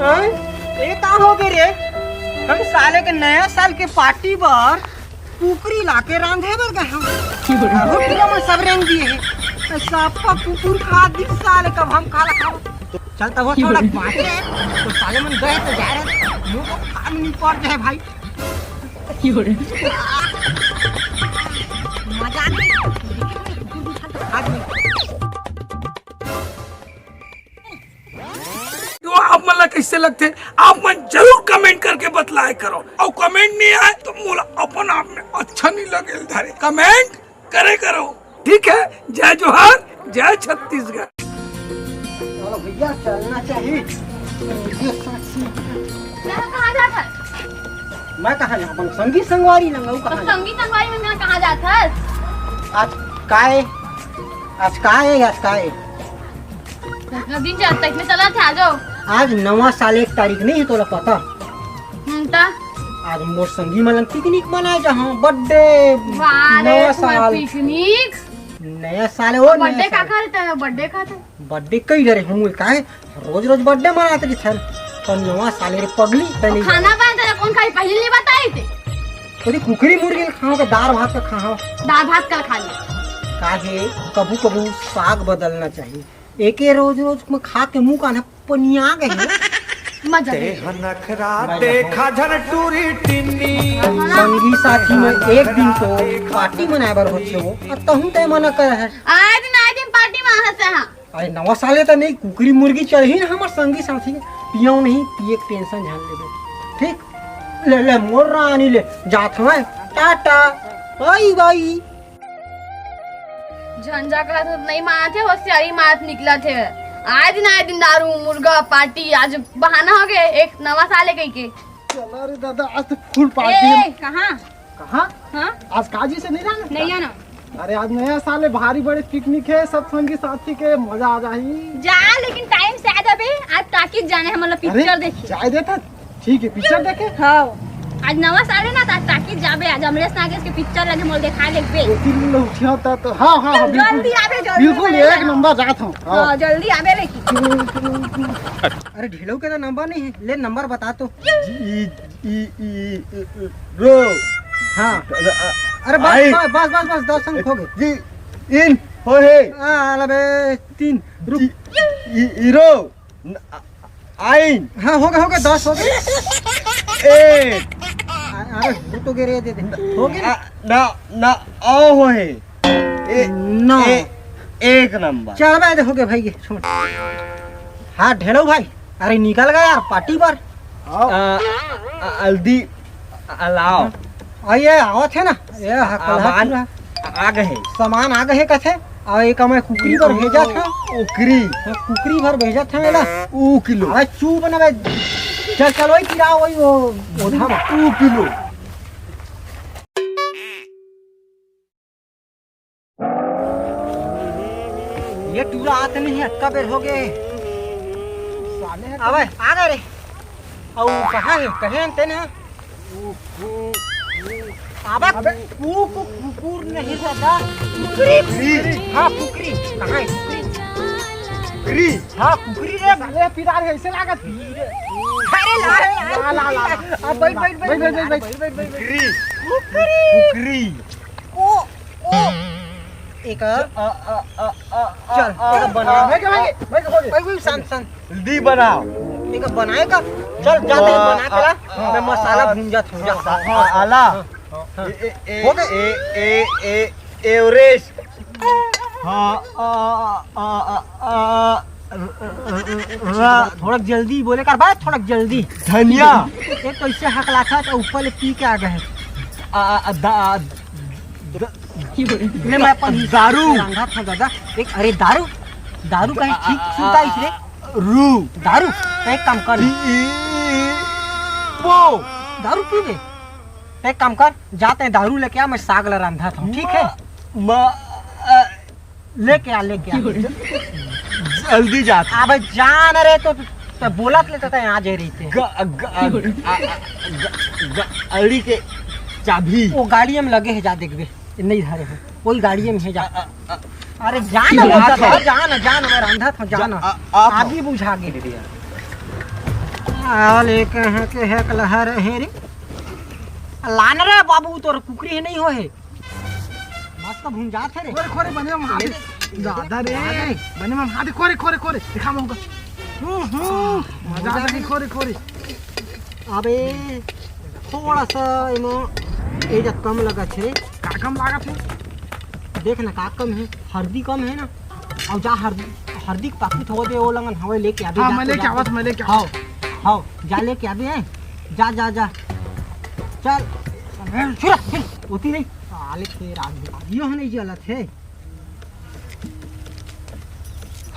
ये का हो गए रे? हम साले के नया साल के पार्टी पर कुकरी लाके रांधे बर गए हम। रोटियां में सब रंग दिए हैं। सबका कुकुर खा दी साले कब हम खाला खाओ। चल तब वो थोड़ा बाटे तो साले मन गए तो जा रहे मुंह को काम नहीं पड़ जाए भाई। मजा आ गई। तो आप मतलब कैसे लगते आप मन जरूर कमेंट करके बतलाए करो और कमेंट नहीं आए तो मोला अपन आप में अच्छा नहीं लगे धारे कमेंट करे करो ठीक है। जय जोहार जय छत्तीसगढ़। चलो भैया चलना चाहिए। कहाँ जाता? मैं कहाँ जाऊँ? अपन संगीत संगवारी लंगाऊ कहाँ? संगीत संगवारी में मैं कहाँ जाता? आज काहे? आज काहे? आज काहे? दिन जाता इसमें चला थे आ जाओ। आज नवा साल 1 तारीख नहीं है तोला पता? ता आज मोर संगी मन पिकनिक मनाए जहाँ बर्थडे नया साल पिकनिक नया साल हो बर्थडे का करते बर्थडे का बर्थडे कई डरे हम काहे रोज रोज बर्थडे मनाते रे छन तो नवा साल रे पगली तनी खाना बनाते कौन खाई पहले नहीं बताए थे। तोरी कुकरी मुर्गी खाओ के दाल भात का खाओ। दाल भात कल खा ले काहे कबू कबू साग बदलना चाहिए। एके रोज रोज में खा के मुंह का पनिया गए मजा देखा झन टूरी टिन्नी संगी साथी में एक दिन तो पार्टी मनाए बर होछे वो तहु ते मना कर है। आए दिन पार्टी में आ से हां अरे नवा साले तो नहीं कुकरी मुर्गी चढ़ी ना हमार संगी साथी के पियो नहीं पिए के टेंशन जान लेबे ठीक। ले ले मोर रानी ले जात मैं टाटा बाय बाय। झंझा का तो नहीं मारते होशियारी मारत निकला थे। आज ना दिन दारू मुर्गा पार्टी आज बहाना हो गए एक नवा साल है कहीं के। चलो रे दादा आज तो फुल पार्टी है। कहाँ कहाँ? हाँ आज काजी से नहीं जाना? नहीं आना। अरे आज नया साल है भारी बड़े पिकनिक है सब संगी साथी के मजा आ जाही। जा लेकिन टाइम से आ जाबे आज ताकि जाने हम मतलब पिक्चर देखे। चाय देता ठीक है पिक्चर देखे। हाँ आज नवा साल है ना ताकि जाबे आज अमरेश नागेश के पिक्चर लगे मोल देखा देखबे। तीन लोग उठिया तो हाँ हाँ हाँ जल्दी आबे जल्दी बिल्कुल एक नंबर जात हूँ। हाँ जल्दी आबे लेकिन। अरे ढेलो के तो नंबर नहीं है ले नंबर बता तो। रो हाँ अरे बस बस बस बस 10 अंक हो गए। इन हो है अबे 3 रुक ईरो आइन हाँ हो गए 10 हो गए। एक अरे वो तो गिरे दे हो गए ना ना आओ हो है नौ एक नंबर। चल भाई हो गए भाई ये छोड़। हाँ ढेलो भाई अरे निकल गया यार पार्टी पर। हल्दी अलाओ आइए आवत है ना ये आ गए सामान आ गए कथे और एक मैं कुकरी पर भेजा था उकरी कुकरी भर भेजा था मेरा 2 किलो। अरे चू बना चल चलो वही किरा वही वो ओधा 2 किलो। ये टूरा आते नहीं अटका बेर हो गए अबे आ गए रे और कहाँ है कहे अंते ना अबे कुकुर नहीं दादा कुकरी हाँ कुकरी कहाँ है उकरी हाँ कुकरी रे साले पिदार है ऐसे लागत। अरे ला ला ला अब बैठ उकरी उकरी ओ एक चल एक बना भाई सन हल्दी बनाओ एक बनाएगा चल जाते हैं बना के ला मैं मसाला भूंजा थूंजा आला हो गए एवरेस्ट थोड़ा जल्दी बोले कर भाई थोड़ा जल्दी धनिया एक तो इससे हकला था तो ऊपर ले पी के आ गए मैं दारू रंगा था दादा एक अरे दारू दारू कहीं ठीक सुनता इसलिए रू दारू एक काम कर वो दारू पी गए एक काम कर जाते हैं दारू लेके आ मैं साग ला रंधा था ठीक है लेके आ जल्दी जाता अब जान रहे तो बोला लेता था यहाँ जा रही थे गाड़ी के चाबी वो गाड़ी में लगे है जा देख नहीं धारे हो कोई गाड़ी में है जा अरे जान जान मैं रंधा था जान आगे बुझा गए आले कहाँ के है कलहर है रे लान रे बाबू तोर कुकरी है नहीं हो है मस्त भुंजात है रे खोरे खोरे बने हम हाथ ज्यादा रे बने हम हाथ खोरे खोरे खोरे दिखा मौका मजा आ गई खोरे खोरे अबे थोड़ा सा इमो ए जब कम लगा छे का कम लागत है देख ना का कम है हल्दी कम है ना और जा हल्दी पाकिट हो दे वो लंगन हवे लेके आबे हां मैं लेके आवत मैं लेके हां हां जा लेके आबे है जा जा जा चल फिर होती नहीं साले तेर आदमी यो नहीं जलत है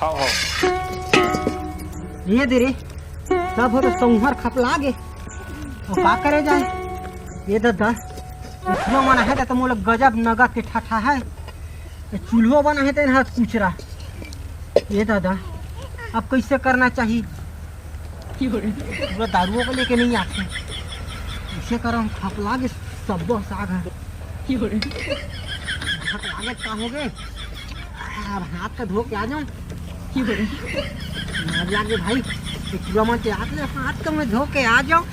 हाँ हाँ ये दे रे सब हो तो संहर खप लागे तो का करे जाए ये दादा इसमें मना है तो मोला गजब नगा के ठाठा है चूल्हो बना है तो यहाँ कुचरा ये दादा अब कैसे करना चाहिए पूरा दारुओं को लेके नहीं आते इसे करो हम खप लागे सब साग है खप लागे का हो गए अब हाथ का धो के आ जाऊं लागे भाई पूरा मन आके हाथ का मैं धो के आ जाऊं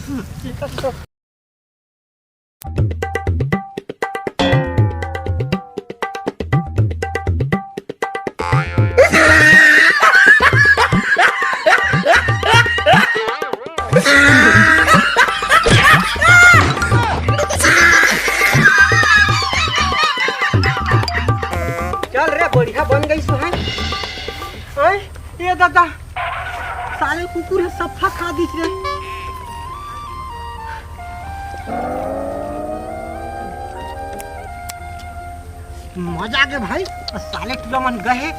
चल रे बढ़िया बन गई सो है ये दादा साले कुकुर है सफा खा दी रे मजा आ गया भाई साले टूला मन गए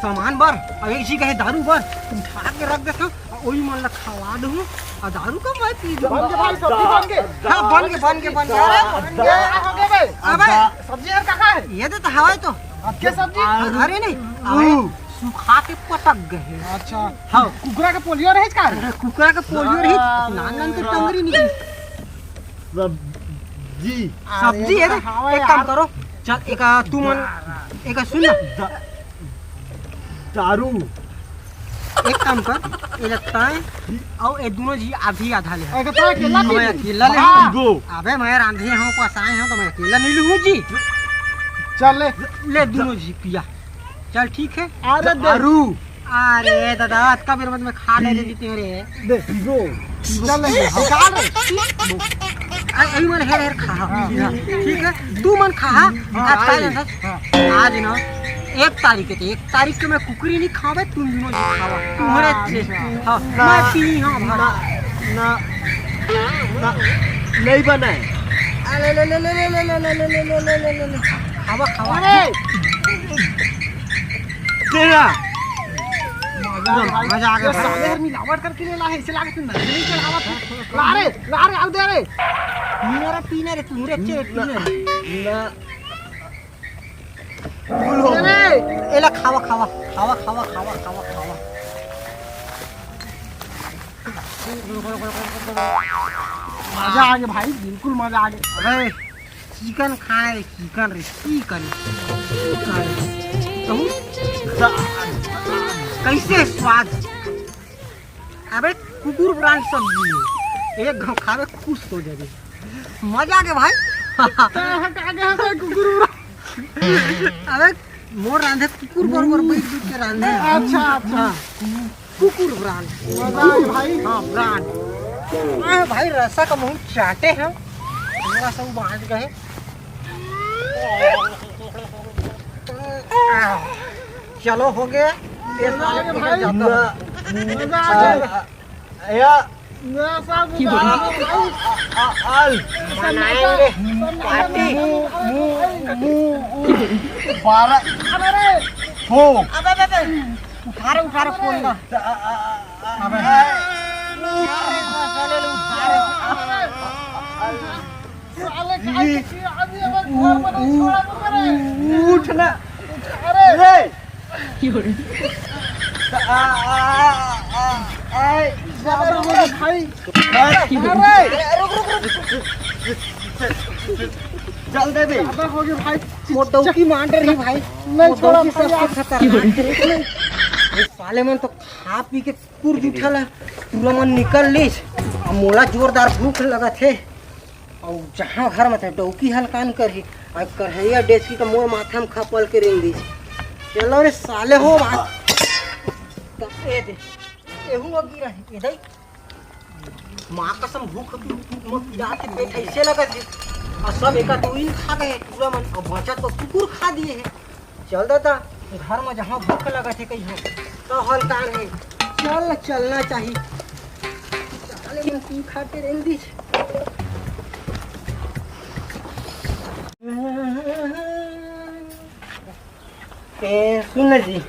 सामान बर और एक जी गए दारू बर उठा के रख देता वही मन ला खवा दूं और दारू का मैं पी लूं बन के भाई सब्जी बन के हां बन के बन के हो गए भाई अबे सब्जी यार का है ये तो हवा तो आपके सब्जी अरे नहीं अबे सुखा के पटक गए अच्छा हाँ कुकरा के पोलियो रहे का कुकरा का पोलियो रही नान नान तो टंगरी निकली सब्जी है एक काम करो चल एक तू मन एक सुन ना दारू एक काम कर ये लगता है और ये दोनों जी आधी आधा ले एक तो अकेला मैं अकेला ले अबे मैं रांधे हूं पसाए हूं तो मैं अकेला नहीं लूं जी चल ले दोनों जी पिया चल ठीक है अरे दारू अरे दादा का मेरे में खा ले देते रे दे गो चल निकाल आई मन हेर खा ठीक है तू मन खा आज ना 1 तारीख है 1 तारीख के मैं कुकरी नहीं खावे तुम दोनों जी खावा तुम्हारे हां मैं पी हां भरा ना ना नहीं बनाए ले ले ले ले ले ले ले ले ले ले ले ले ले खावा खावा तेरा मजा आ गया साले हर मिलावट करके ले ला है इसे लागत नहीं चढ़ावत ला रे आओ दे रे पीने रे तू रे चे पीने ना एला खावा खावा खावा खावा खावा खावा खावा मजा आ गया भाई बिल्कुल मजा आ गया अरे चिकन खाए चिकन रे चिकन कैसे स्वाद अबे कुकुर ब्रांड सब्जी एक घाव खावे खुश हो जाए मजा आ गया भाई कुकुर अबे मोर रांधे कुकुर बरोबर बैठ बैठ के रांधे अच्छा अच्छा कुकुर ब्रांड मजा आ गया भाई हाँ ब्रांड भाई रसा का मुंह चाटे हैं मेरा सब बांध गए चलो हो गया पार्टी उठा फोन का उठना चल दे दे हो गया भाई मोटौकी मान रही भाई नहीं छोड़ा सबसे खतरनाक साले मन तो खा पी के कुकुर जुठल है तुला मन निकल लीस और मोला जोरदार भूख लगत है और जहाँ घर में डौकी हल्कान करही और कढ़ैया डेचकी का मोर माथा में खपल के रेंग दीस चलो रे साले हो बात ए दे एहू अगी रही इधर माँ कसम भूख पीड़ा के पेट ऐसे लगत है और सब एक ही खा गए पूरा मन और बचत तो कुकुर खा दिए है चल दादा घर में जहाँ भूख लगत है कहीं तो हल्कान है चल चलना चाहिए चले मैं तू खा के रेंग दीस सुन जी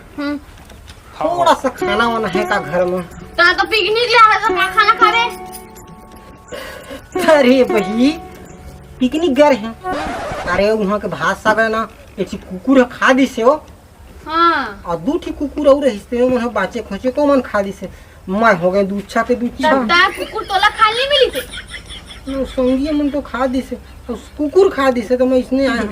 थोड़ा सा खाना वाना है का घर में तो पिकनिक गया है तो खाना खा रहे अरे भाई पिकनिक गए हैं अरे वहाँ के भात साग है ना एक कुकुर खा दी से हो हाँ और दू ठी कुकुर और हिस्से में बाचे खोचे को मन खा दी से मैं हो गए दूध छा के दूध छा कुकुर तोला खाने मिली थे संगी मन तो खा दी से कुकुर खा दी से तो मैं इसने आया